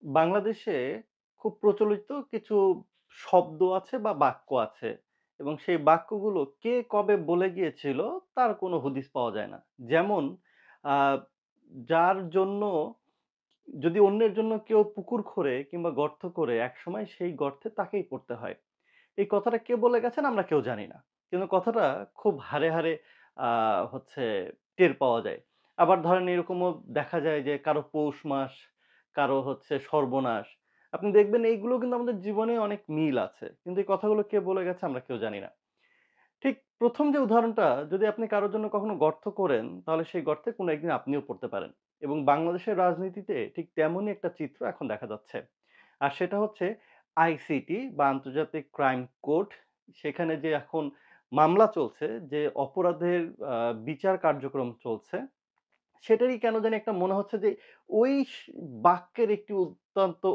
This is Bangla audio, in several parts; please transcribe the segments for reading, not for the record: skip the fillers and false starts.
বাংলাদেশে খুব প্রচলিত কিছু শব্দ আছে বা বাক্য আছে এবং সেই বাক্যগুলো কে কবে বলে গিয়েছিল তার কোনো হদিস পাওয়া যায় না। যেমন আহ, যার জন্য যদি অন্যের জন্য কেউ পুকুর খোঁড়ে কিংবা গর্ত করে একসময় সেই গর্তে তাকেই পড়তে হয়। এই কথাটা কে বলে গেছেন আমরা কেউ জানি না। কিন্তু কথাটা খুব হাড়ে, হাড়ে হচ্ছে টের পাওয়া যায়। আবার ধরেন এরকমও দেখা যায় যে কারো পৌষ মাস, কারো হচ্ছে সর্বনাশ। আপনি দেখবেন এইগুলো কিন্তু আমাদের জীবনে অনেক মিল আছে। কিন্তু এই কথাগুলো কে বলে গেছে আমরা কেউ জানি না। ঠিক ১ম যে উদাহরণটা যদি আপনি কারো জন্য কখনো গর্ত করেন, তাহলে সেই গর্তে কোনো একদিন আপনিও পড়তে পারেন। এবং বাংলাদেশের রাজনীতিতে ঠিক তেমনই একটা চিত্র এখন দেখা যাচ্ছে। আর সেটা হচ্ছে আইসিটি বা আন্তর্জাতিক ক্রাইম কোর্ট। সেখানে যে এখন মামলা চলছে, যে অপরাধের বিচার কার্যক্রম চলছে, সেটারই কেন জানি একটা মনে হচ্ছে যে ওই বাক্যের একটি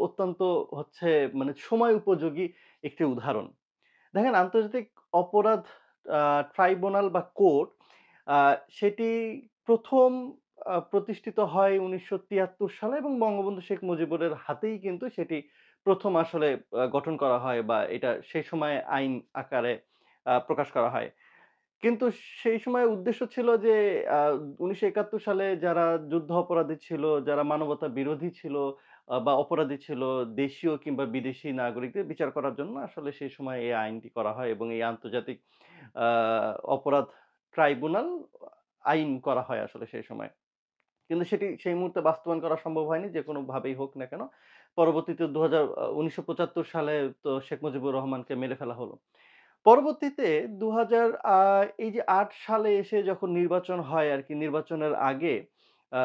অত্যন্ত হচ্ছে মানে সময় উপযোগী একটি উদাহরণ। দেখেন আন্তর্জাতিক অপরাধ আ ট্রাইব্যুনাল বা কোর্ট আ সেটি ১ম প্রতিষ্ঠিত হয় ১৯৭৩ সালে এবং বঙ্গবন্ধু শেখ মুজিবুরের হাতেই কিন্তু সেটি ১ম আসলে গঠন করা হয় বা এটা সেই সময়ে আইন আকারে প্রকাশ করা হয়। কিন্তু সেই সময় উদ্দেশ্য ছিল যে আ ১৯৭১ সালে যারা যুদ্ধ অপরাধী ছিল, যারা মানবতা বিরোধী ছিল বা অপরাধী ছিল, দেশীয় কিংবা বিদেশি নাগরিকদের বিচার করার জন্য আসলে সেই সময় এই আইনটি করা হয় এবং এই আন্তর্জাতিক আ অপরাধ ট্রাইব্যুনাল আইন করা হয় আসলে সেই সময়। কিন্তু সেটি সেই মুহূর্তে বাস্তবায়ন করা সম্ভব হয়নি যেকোনোভাবেই হোক না কেন। পরবর্তীতে ১৯৭৫ সালে তো শেখ মুজিবুর রহমানকে মেরে ফেলা হলো। পরবর্তীতে ২০০০ এই যে ৮ সালে এসে যখন নির্বাচন হয় আরকি, নির্বাচনের আগে আ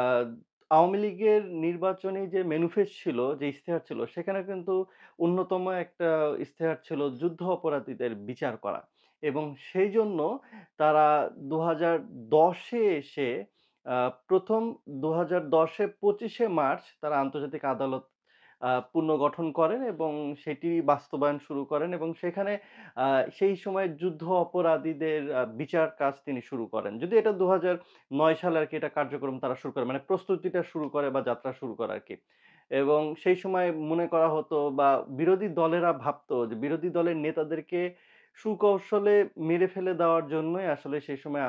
আওয়ামী লীগের নির্বাচনী যে ম্যানিফেস্ট ছিল, যে ইশতেহার ছিল, সেখানে কিন্তু অন্যতম একটা ইশতেহার ছিল যুদ্ধ অপরাধীদের বিচার করা। এবং সেইজন্য তারা ২০১০ এ এসে আ ১ম ২০১০ এ ২৫ শে মার্চ তারা আন্তর্জাতিক আদালত পুনর্গঠন করেন এবং সেটি বাস্তবায়ন শুরু করেন এবং সেখানে আ সেই সময় যুদ্ধ অপরাধীদের বিচার কাজ তিনি শুরু করেন। যদিও এটা ২০০৯ সালে আরকি এটা কার্যক্রম তারা শুরু করে। মানে প্রস্তুতিটা শুরু করে বা যাত্রা শুরু করে আরকি। এবং সেই সময় মনে করা হতো বা বিরোধী দলেরা ভাবতো যে বিরোধী দলের নেতাদেরকে সুকৌশলে মেরে ফেলে দেওয়ার জন্যই আসলে সেই সময়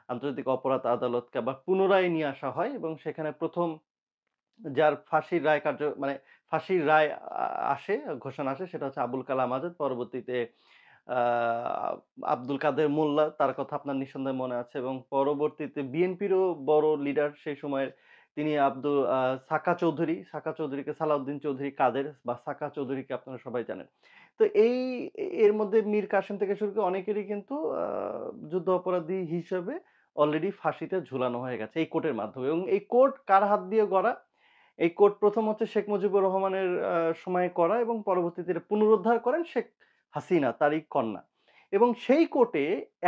আন্তর্জাতিক অপরাধ আদালতকে আবার পুনরায় নিয়ে আসা হয় এবং সেখানে ১ম যার ফাঁসির রায় মানে ফাঁসির রায় আসে, ঘোষণা আসে সেটা হচ্ছে আবুল কালাম আজাদ। পরবর্তীতে আ আব্দুল কাদের মোল্লা, তার কথা আপনার নিঃসন্দেহে মনে আছে এবং পরবর্তীতে বিএনপিরও বড় লিডার সেই সময়ের তিনি সাকা চৌধুরীকে সালাউদ্দিন চৌধুরী কাদের বা সাকা চৌধুরীকে আপনারা সবাই জানেন। তো এর মধ্যে মীর কাসেম থেকে শুরু করে অনেকেরই কিন্তু যুদ্ধ অপরাধী হিসেবে অলরেডি ফাঁসিতে ঝুলানো হয়ে গেছে এই কোর্টের মাধ্যমে এবং এই কোর্ট কার হাত দিয়ে গড়া? এই কোর্ট ১ম হচ্ছে শেখ মুজিবুর রহমানের সময়ে করা এবং পরবর্তীতে এটা পুনরুদ্ধার করেন শেখ হাসিনা, তারই কন্যা। এবং সেই কোর্টে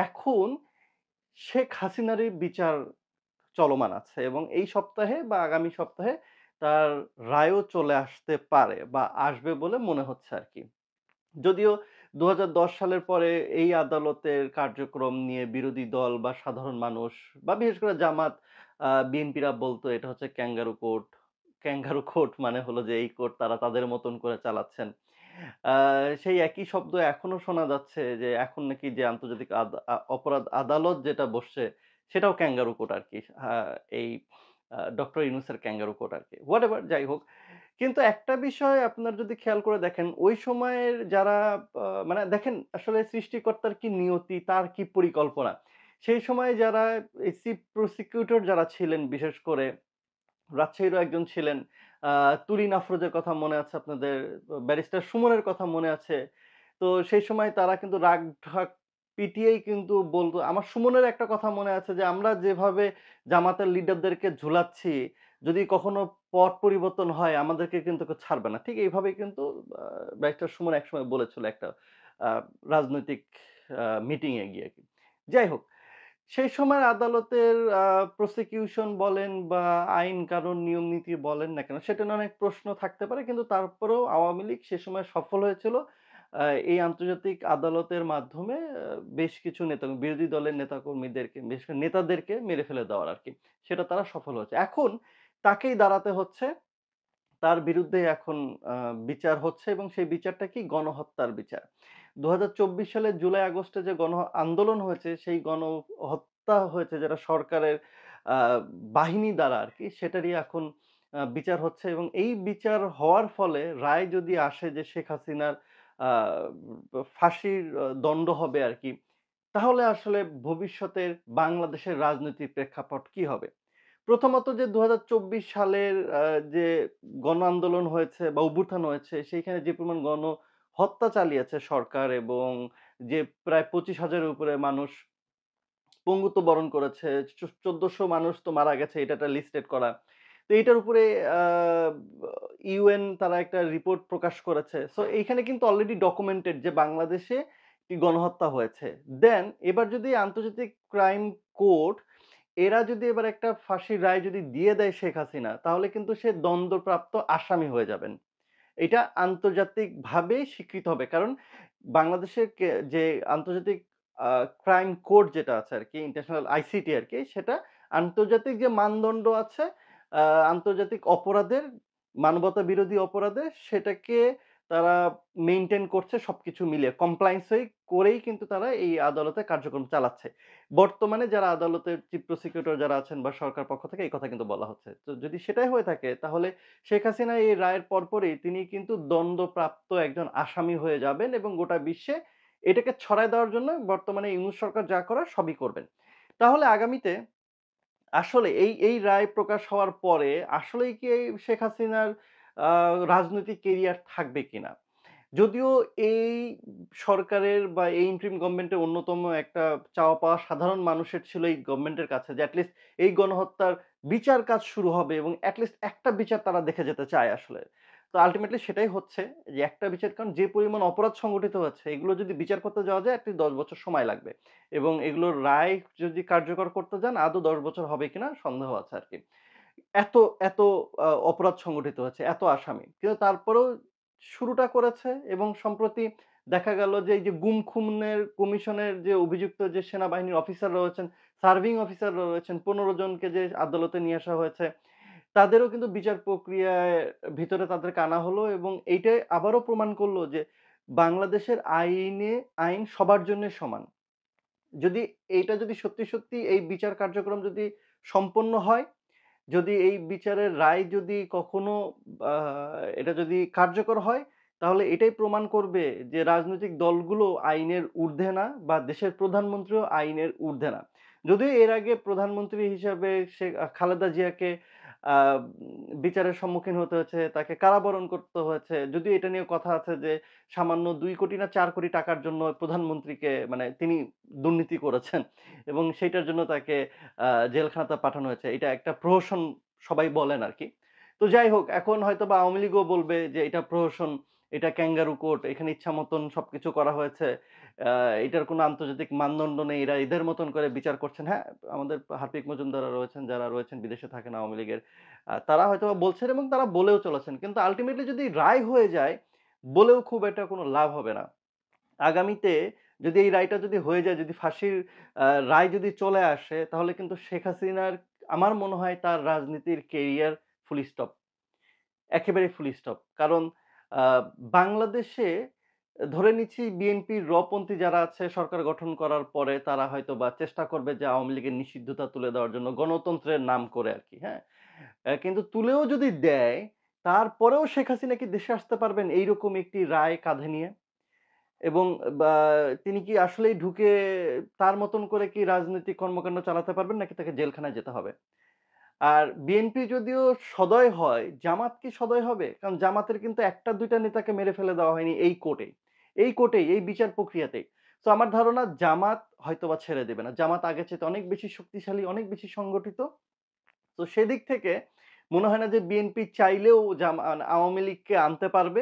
এখন শেখ হাসিনারই বিচার চলমান আছে এবং এই সপ্তাহে বা আগামী সপ্তাহে তার রায়ও চলে আসতে পারে বা আসবে বলে মনে হচ্ছে আরকি। যদিও ২০১০ সালের পরে এই আদালতের কার্যক্রম নিয়ে বিরোধী দল বা সাধারণ মানুষ বা বিশেষ করে জামাত, বিএনপিরা বলতো এটা হচ্ছে ক্যাঙ্গারু কোর্ট। ক্যাঙ্গারু কোর্ট মানে হলো যে এই কোর্ট তারা তাদের মতন করে চালাচ্ছেন। আ সেই একই শব্দ এখনো শোনা যাচ্ছে যে এখন নাকি যে আন্তর্জাতিক অপরাধ আদালত যেটা বসছে সেটাও ক্যাঙ্গারু কোর্ট আরকি। এই ডক্টর ইউনূসের ক্যাঙ্গারু কোর্ট আরকি। হোয়াটএভার যাই হোক। কিন্তু একটা বিষয় আপনার যদি খেয়াল করে দেখেন, ওই সময়ের যারা মানে দেখেন আসলে সৃষ্টিকর্তার কি নিয়তি, তার কি পরিকল্পনা। সেই সময়ে যারা এই চিফ প্রসিকিউটর যারা ছিলেন বিশেষ করে রাজশাহীরও একজন ছিলেন। আ তুরিন আফরোজের কথা মনে আছে আপনাদের, ব্যারিস্টার সুমনের কথা মনে আছে। তো সেই সময় তারা কিন্তু রাগ-ঢাক পিটিয়েই কিন্তু বলত আমার সুমনের একটা কথা মনে আছে যে, "আমরা যেভাবে জামাতের লিডারদেরকে ঝুলাচ্ছি, যদি কখনো পট পরিবর্তন হয় আমাদেরকে কিন্তু কেউ ছাড়বে না।" ঠিক এইভাবেই কিন্তু আ ব্যারিস্টার সুমন একসময় বলেছিল একটা আ রাজনৈতিক মিটিং এ গিয়ে। যাই হোক, সেই সময়ের আদালতের প্রসিকিউশন বলেন বা আইন কানুন নিয়ম নীতি বলেন না কেন, সেটা নিয়ে অনেক প্রশ্ন থাকতে পারে। কিন্তু তারপরেও আওয়ামী লীগ সে সময় সফল হয়েছিল এই আন্তর্জাতিক আদালতের মাধ্যমে বেশ কিছু বিরোধী দলের নেতাকর্মীদেরকে, বিশেষ করে নেতাদেরকে মেরে ফেলে দেওয়ার আরকি। সেটা তারা সফল হয়েছে। এখন তাকেই দাঁড়াতে হচ্ছে তার বিরুদ্ধে এখন আ বিচার হচ্ছে এবং সেই বিচারটা কি গণহত্যার বিচার। ২০২৪ সালের জুলাই আগস্টে যে আন্দোলন হয়েছে, সেই গণহত্যা হয়েছে যেটা সরকারের আ বাহিনী দ্বারা আরকি, সেটারই এখন বিচার হচ্ছে এবং এই বিচার হওয়ার ফলে রায় যদি আসে যে শেখ হাসিনার আ ফাঁসির দণ্ড হবে আরকি, তাহলে আসলে ভবিষ্যতের বাংলাদেশের রাজনৈতিক প্রেক্ষাপট কি হবে? প্রথমত যে ২০২৪ সালের যে গণ আন্দোলন হয়েছে বা অভ্যুত্থান হয়েছে, সেইখানে যে পরিমাণ গণহত্যা চালিয়েছে সরকার এবং যে প্রায় ২৫,০০০ এর উপরে মানুষ পঙ্গুত্ব বরণ করেছে, ১৪০০ মানুষ তো মারা গেছে, এটা একটা লিস্টেড করা। তো এইটার উপরে আ ইউএন তারা একটা রিপোর্ট প্রকাশ করেছে। সো এইখানে কিন্তু অলরেডি ডকুমেন্টেড যে বাংলাদেশে একটি গণহত্যা হয়েছে। দেন এবার যদি আন্তর্জাতিক ক্রাইম কোর্ট এরা যদি এবার একটা ফাঁসির রায় যদি দিয়ে দেয় শেখ হাসিনা, তাহলে কিন্তু সে দণ্ডপ্রাপ্ত আসামি হয়ে যাবেন। এটা আন্তর্জাতিকভাবে স্বীকৃত হবে। কারণ বাংলাদেশের যে আন্তর্জাতিক আ ক্রাইম কোর্ট যেটা আছে আরকি, ইন্টারন্যাশনাল আইসিটি আরকি, সেটা আন্তর্জাতিক যে মানদণ্ড আছে, আ আন্তর্জাতিক অপরাধের, মানবতা বিরোধী অপরাধের, সেটাকে তারা মেইনটেইন করছে সবকিছু মিলিয়ে। কমপ্লায়েন্স করেই কিন্তু তারা এই আদালতে কার্যক্রম চালাচ্ছে। বর্তমানে যারা আদালতের চিফ প্রসিকিউটর যারা আছেন বা সরকার পক্ষ থেকে এই কথা কিন্তু বলা হচ্ছে। তো যদি সেটাই হয়ে থাকে, তাহলে শেখ হাসিনা এই রায়ের পরপরই তিনি কিন্তু দণ্ডপ্রাপ্ত একজন আসামি হয়ে যাবেন এবং গোটা বিশ্বে এটাকে ছড়ায় দেওয়ার জন্য বর্তমানে ইউনূস সরকার যা করার সবই করবেন। তাহলে আগামীতে আসলে এই রায় প্রকাশ হওয়ার পরে আসলেই কি এই শেখ হাসিনার আ রাজনৈতিক কেরিয়ার থাকবে কিনা? যদিও এই সরকারের বা এই ইন্টারিম গভর্নমেন্টের অন্যতম একটা চাওয়া পাওয়া সাধারণ মানুষের ছিল এই গভর্নমেন্টের কাছে যে এটলিস্ট এই গণহত্যার বিচার কাজ শুরু হবে এবং এটলিস্ট একটা বিচার তারা দেখে যেতে চায় আসলে। তো আল্টিমেটলি সেটাই হচ্ছে যে একটা বিচার, কারণ যে পরিমাণ অপরাধ সংগঠিত হচ্ছে এগুলো যদি বিচার করতে যাওয়া যায় এটলিস্ট ১০ বছর সময় লাগবে। এবং এগুলোর রায় যদি কার্যকর করতে যান আদৌ ১০ বছর হবে কিনা সন্দেহ আছে আরকি। এত, এত অপরাধ সংগঠিত হয়েছে, এত আসামি। কিন্তু তারপরেও শুরুটা করেছে এবং সম্প্রতি দেখা গেল যে এই যে গুম-খুনের কমিশনের যে অভিযুক্ত যে সেনাবাহিনীর অফিসাররা রয়েছেন, সার্ভিং অফিসাররা রয়েছেন, ১৫ জনকে যে আদালতে নিয়ে আসা হয়েছে, তাদেরও কিন্তু বিচার প্রক্রিয়ায় ভিতরে তাদেরকে আনা হলো এবং এইটাই আবারও প্রমাণ করল যে বাংলাদেশের আইন সবার জন্যে সমান। যদি এইটা যদি সত্যি, সত্যি এই বিচার কার্যক্রম যদি সম্পন্ন হয়, যদি এই বিচারের রায় যদি কখনো আ এটা যদি কার্যকর হয়, তাহলে এটাই প্রমাণ করবে যে রাজনৈতিক দলগুলো আইনের ঊর্ধ্বে না বা দেশের প্রধানমন্ত্রীও আইনের ঊর্ধ্বে না। যদিও এর আগে প্রধানমন্ত্রী হিসাবে খালেদা জিয়াকে আ বিচারের সম্মুখীন হতে হয়েছে, তাকে কারাবরণ করতে হয়েছে। যদিও এটা নিয়ে কথা আছে যে সামান্য ২ কোটি না ৪ কোটি টাকার জন্য প্রধানমন্ত্রীকে, মানে তিনি দুর্নীতি করেছেন এবং সেইটার জন্য তাকে জেলখানাতে পাঠানো হয়েছে। এটা একটা প্রহসন সবাই বলেন আরকি। তো যাই হোক, এখন হয়তোবা আওয়ামী লীগও বলবে যে এটা প্রহসন, এটা ক্যাঙ্গারু কোর্ট, এখানে ইচ্ছা মতন সবকিছু করা হয়েছে। আ এটার কোনো আন্তর্জাতিক মানদণ্ড নেই। এরা এদের মতন করে বিচার করছেন। হ্যাঁ, আমাদের হার্পিক মজুমদাররা রয়েছেন, যারা রয়েছেন বিদেশে থাকেন আওয়ামী লীগের। তারা হয়তোবা বলছেন এবং তারা বলেও চলেছেন। কিন্তু আল্টিমেটলি যদি রায় হয়ে যায়, বলেও খুব একটা কোনো লাভ হবে না। আগামীতে যদি এই রায়টা যদি হয়ে যায়, যদি ফাঁসির রায় যদি চলে আসে, তাহলে কিন্তু শেখ হাসিনার, আমার মনে হয় তার রাজনীতির কেরিয়ার ফুল স্টপ। একেবারেই ফুল স্টপ। কারণ আ বাংলাদেশে ধরে নিচ্ছি বিএনপির পন্থী যারা আছে সরকার গঠন করার পরে তারা হয়তোবা চেষ্টা করবে যে আওয়ামী লীগের নিষিদ্ধতা তুলে দেওয়ার জন্য গণতন্ত্রের নাম করে আরকি, হ্যাঁ? কিন্তু তুলেও যদি দেয়, তারপরেও শেখ হাসিনা কি দেশে আসতে পারবেন এইরকম একটি রায় কাঁধে নিয়ে? এবং বা তিনি কি আসলেই ঢুকে তার মতন করে কি রাজনৈতিক কর্মকাণ্ড চালাতে পারবেন নাকি তাকে জেলখানায় যেতে হবে? আর বিএনপি যদিও সদয় হয়, জামাত কি সদয় হবে? কারণ জামাতের কিন্তু ১ টা ২ টা নেতাকে মেরে ফেলে দেওয়া হয়নি এই কোর্টে। এই কোর্টেই, এই বিচার প্রক্রিয়াতেই। সো আমার ধারণা জামাত হয়তোবা ছেড়ে দেবে না। জামাত আগের চাইতে অনেক বেশি শক্তিশালী, অনেক বেশি সংগঠিত। তো সেদিক থেকে মনে হয় না যে বিএনপি চাইলেও আওয়ামী লীগকে আনতে পারবে।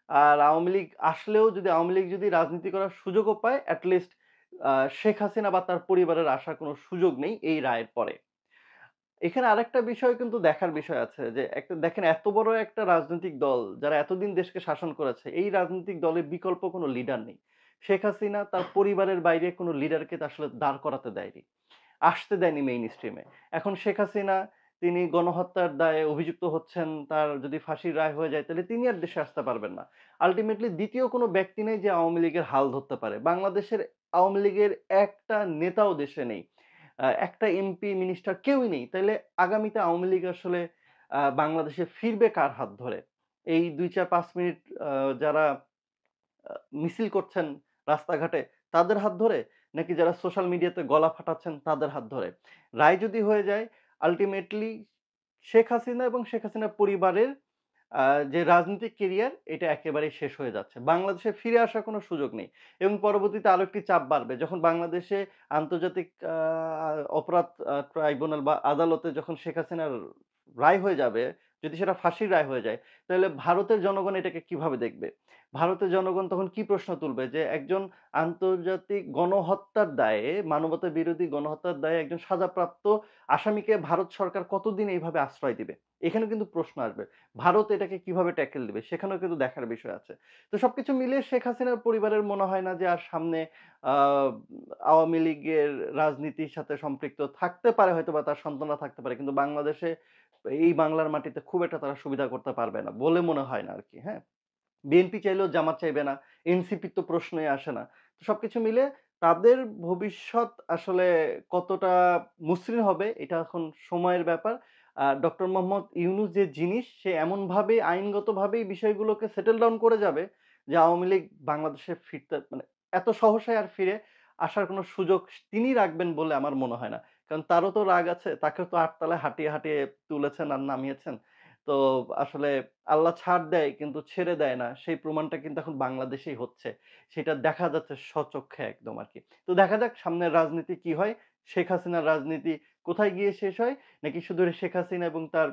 আর আওয়ামী লীগ আসলেও, যদি আওয়ামী লীগ যদি রাজনীতি করার সুযোগও পায়, এট লিস্ট আ শেখ হাসিনা বা তার পরিবারের আসার কোন সুযোগ নেই এই রায়ের পরে। এখানে আরেকটা বিষয় কিন্তু দেখার বিষয় আছে যে একটা দেখেন, এত বড় একটা রাজনৈতিক দল যারা এতদিন দেশকে শাসন করেছে, এই রাজনৈতিক দলের বিকল্প কোনো লিডার নেই। শেখ হাসিনা তার পরিবারের বাইরে কোনো লিডারকে আসলে দাঁড় করাতে দেয়নি। আসতে দেয়নি মেইন স্ট্রিম এ। এখন শেখ হাসিনা তিনি গণহত্যার দায়ে অভিযুক্ত হচ্ছেন, তার যদি ফাঁসির রায় হয়ে যায় তাহলে তিনি আর দেশে আসতে পারবেন না। আল্টিমেটলি ২য় কোনো ব্যক্তি নেই যে আওয়ামী লীগের হাল ধরতে পারে। বাংলাদেশের আওয়ামী লীগের একটা নেতাও দেশে নেই। একটা এমপি, মিনিস্টার কেউই নেই। তাইলে আগামীতে আওয়ামী লীগ আসলে বাংলাদেশে ফিরবে কার হাত ধরে? এই ২, ৪, ৫ মিনিট আ যারা আ মিছিল করছেন রাস্তাঘাটে তাদের হাত ধরে? নাকি যারা সোশ্যাল মিডিয়াতে গলা ফাটাচ্ছেন তাদের হাত ধরে? রায় যদি হয়ে যায় আল্টিমেটলি শেখ হাসিনা এবং শেখ হাসিনার পরিবারের আ যে রাজনৈতিক কেরিয়ার এটা একেবারেই শেষ হয়ে যাচ্ছে। বাংলাদেশে ফিরে আসার কোনো সুযোগ নেই। এবং পরবর্তীতে আরো একটি চাপ বাড়বে। যখন বাংলাদেশে আন্তর্জাতিক অপরাধ ট্রাইব্যুনাল বা আদালতে যখন শেখ হাসিনার রায় হয়ে যাবে, যদি সেটা ফাঁসির রায় হয়ে যায়, তাহলে ভারতের জনগণ এটাকে কিভাবে দেখবে? ভারতের জনগণ তখন কি প্রশ্ন তুলবে? যে একজন আন্তর্জাতিক গণহত্যার দায়ে, মানবতা বিরোধী গণহত্যার দায়ে একজন সাজাপ্রাপ্ত আসামিকে ভারত সরকার কতদিন এইভাবে আশ্রয় দিবে? এখানেও কিন্তু প্রশ্ন আসবে। ভারত এটাকে কিভাবে ট্যাকেল দিবে? সেখানেও কিন্তু দেখার বিষয় আছে। তো সবকিছু মিলিয়ে শেখ হাসিনার পরিবারের মনে হয় না যে আর সামনে আ আওয়ামী লীগের রাজনীতির সাথে সম্পৃক্ত থাকতে পারে হয়তোবা তার সন্তানরা থাকতে পারে। কিন্তু বাংলাদেশে এই বাংলার মাটিতে খুব একটা তারা সুবিধা করতে পারবে না বলে মনে হয় না আরকি, হ্যাঁ? বিএনপি চাইলেও জামাত চাইবে না। এনসিপির তো প্রশ্নই আসে না। তো সবকিছু মিলে তাদের ভবিষ্যৎ আসলে কতটা মসৃণ হবে এটা এখন সময়ের ব্যাপার। ডক্টর মোহাম্মদ ইউনূস যে জিনিস সে এমনভাবে আইনগতভাবেই বিষয়গুলোকে সেটেল ডাউন করে যাবে যে আওয়ামী লীগ বাংলাদেশে ফিরতে মানে এত সহসায় আর ফিরে আসার কোনো সুযোগ তিনি রাখবেন বলে আমার মনে হয় না। কারণ তারও তো রাগ আছে। তাকেও তো ৮ তলায় হাঁটিয়ে, হাঁটিয়ে তুলেছেন আর নামিয়েছেন। তো আসলে আল্লাহ ছাড় দেয় কিন্তু ছেড়ে দেয় না। সেই প্রমাণটা কিন্তু এখন বাংলাদেশেই হচ্ছে। সেটা দেখা যাচ্ছে স্বচক্ষে একদম আরকি। তো দেখা যাক সামনের রাজনীতি কি হয়? শেখ হাসিনার রাজনীতি কোথায় গিয়ে শেষ হয়? নাকি শুধু শেখ হাসিনা এবং তার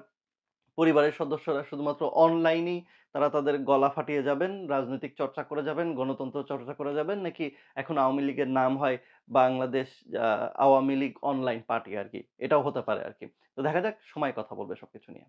পরিবারের সদস্যরা শুধুমাত্র অনলাইনেই তারা তাদের গলা ফাটিয়ে যাবেন, রাজনৈতিক চর্চা করে যাবেন, গণতন্ত্র চর্চা করে যাবেন নাকি এখন আওয়ামী লীগের নাম হয় বাংলাদেশ আ আওয়ামী লীগ অনলাইন পার্টি আরকি। এটাও হতে পারে আরকি। তো দেখা যাক সময় কথা বলবে সবকিছু নিয়ে।